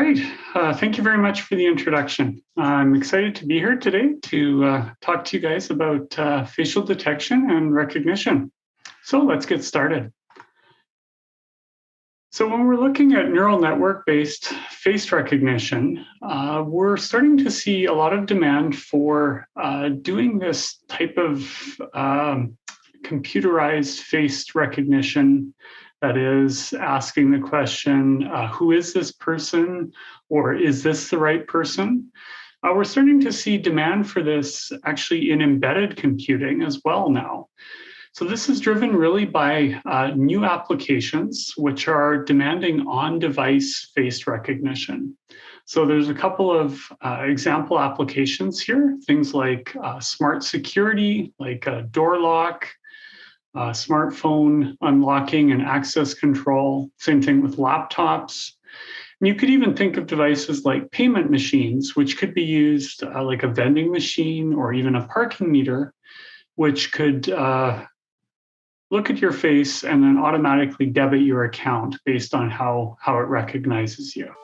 Great. Thank you very much for the introduction. I'm excited to be here today to talk to you guys about facial detection and recognition. So let's get started. So when we're looking at neural network-based face recognition, we're starting to see a lot of demand for doing this type of computerized face recognition. That is asking the question, who is this person, or is this the right person? We're starting to see demand for this actually in embedded computing as well now. So this is driven really by new applications, which are demanding on-device face recognition. So there's a couple of example applications here, things like smart security, like a door lock, smartphone unlocking and access control, same thing with laptops. And you could even think of devices like payment machines, which could be used like a vending machine or even a parking meter, which could look at your face and then automatically debit your account based on how it recognizes you.